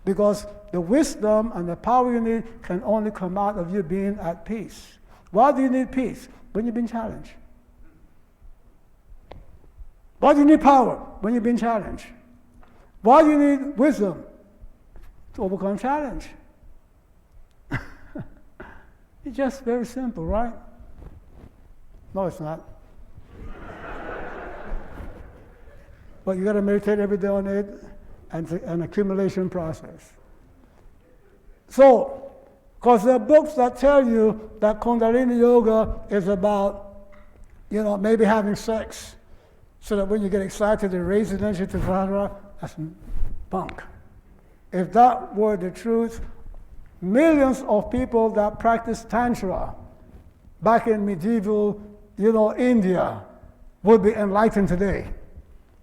Because the wisdom and the power you need can only come out of you being at peace. Why do you need peace? When you've been challenged. Why do you need power? When you've been challenged. Why do you need wisdom? To overcome challenge. It's just very simple, right? No, it's not. But you got to meditate every day on it, and it's an accumulation process. So, because there are books that tell you that Kundalini Yoga is about, maybe having sex, so that when you get excited, it raises energy to Tantra. That's bunk. If that were the truth, millions of people that practice Tantra back in medieval, India would be enlightened today.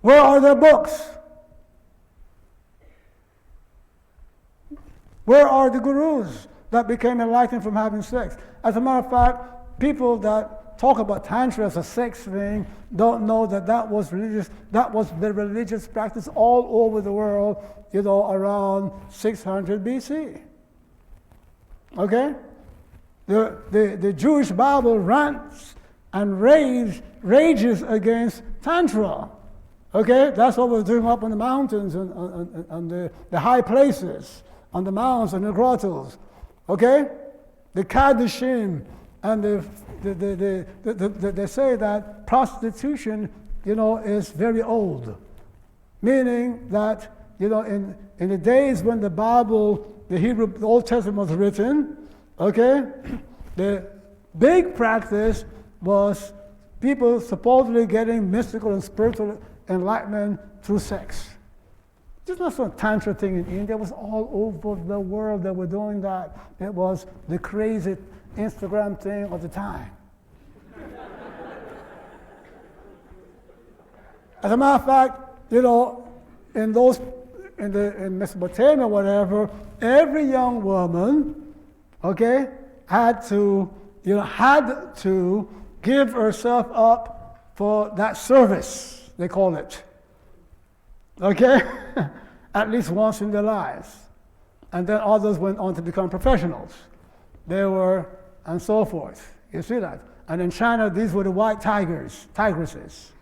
Where are their books? Where are the gurus that became enlightened from having sex? As a matter of fact, people that talk about Tantra as a sex thing don't know that was religious. That was the religious practice all over the world, around 600 BC. Okay? The Jewish Bible rants and rages against Tantra. Okay? That's what we're doing up on the mountains and on the high places, on the mountains and the grottos. Okay? The Kaddishim and they say that prostitution, is very old. Meaning that, in the days when the Bible, the Old Testament was written, okay, the big practice was people supposedly getting mystical and spiritual enlightenment through sex. It's not some Tantra thing in India. It was all over the world that were doing that. It was the crazy Instagram thing of the time. As a matter of fact, in Mesopotamia, whatever, every young woman, okay, had to give herself up for that service, they call it. Okay? At least once in their lives. And then others went on to become professionals. They were, and so forth. You see that? And in China, these were the white tigresses,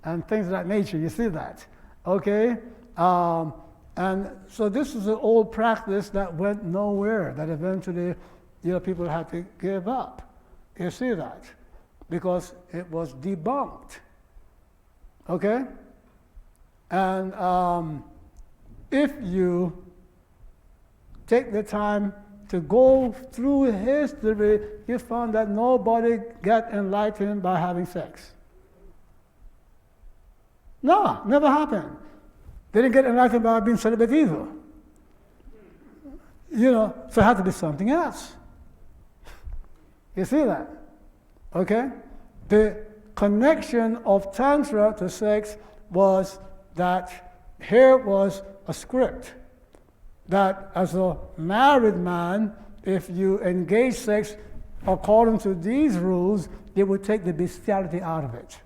and things of that nature. You see that? Okay? And so this is an old practice that went nowhere, that eventually, people had to give up. You see that? Because it was debunked. Okay? And if you take the time to go through history, you found that nobody got enlightened by having sex. No, never happened. They didn't get enlightened by being celibate either. So it had to be something else. You see that? Okay? The connection of Tantra to sex was that here was a script that as a married man, if you engage sex according to these rules, it would take the bestiality out of it.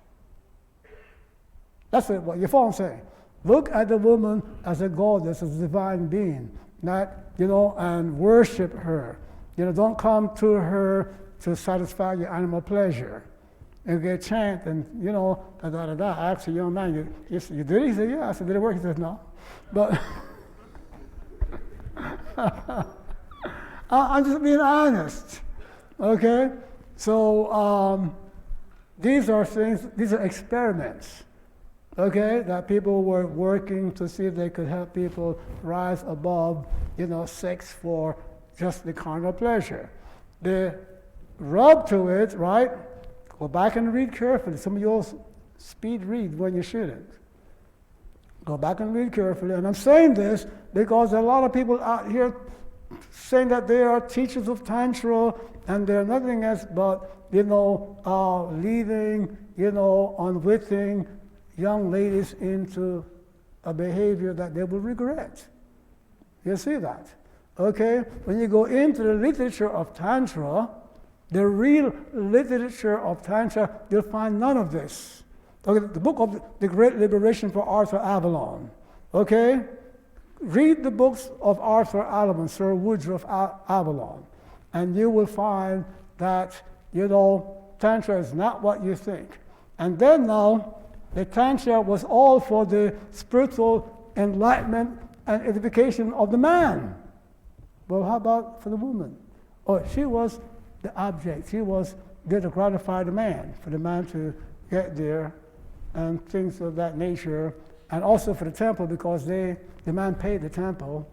That's what you follow what I'm saying. Look at the woman as a goddess, as a divine being, and worship her. Don't come to her to satisfy your animal pleasure. And get chant and, I asked a young man, you did it? He said, yeah. I said, did it work? He said, no. But I'm just being honest, okay? So these are experiments, okay, that people were working to see if they could help people rise above, sex for just the carnal pleasure. The rub to it, right? Go back and read carefully. Some of you all speed read when you shouldn't. Go back and read carefully. And I'm saying this because there are a lot of people out here saying that they are teachers of Tantra and they're nothing else but, leading, unwitting young ladies into a behavior that they will regret. You see that? Okay? When you go into the literature of Tantra, the real literature of Tantra, you'll find none of this. Okay, the book of The Great Liberation for Arthur Avalon. Okay? read the books of Arthur Allman, Sir Woodrow Avalon, and you will find that, Tantra is not what you think. And then now, the Tantra was all for the spiritual enlightenment and edification of the man. Well, how about for the woman? Oh, she was the object. She was there to gratify the man, for the man to get there, and things of that nature. And also for the temple, because the man paid the temple.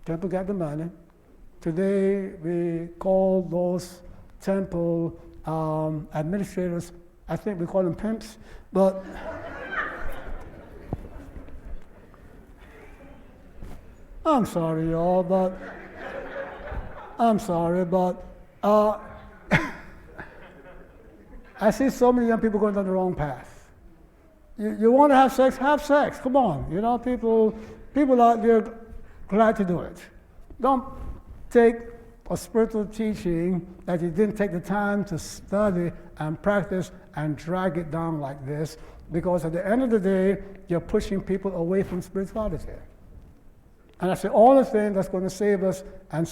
Temple got the money. Today, we call those temple administrators, I think we call them pimps, but I'm sorry, y'all, but I see so many young people going down the wrong path. You want to have sex? Have sex. Come on. People out there glad to do it. Don't take a spiritual teaching that you didn't take the time to study and practice and drag it down like this, because at the end of the day, you're pushing people away from spirituality. And that's the only thing that's going to save us. And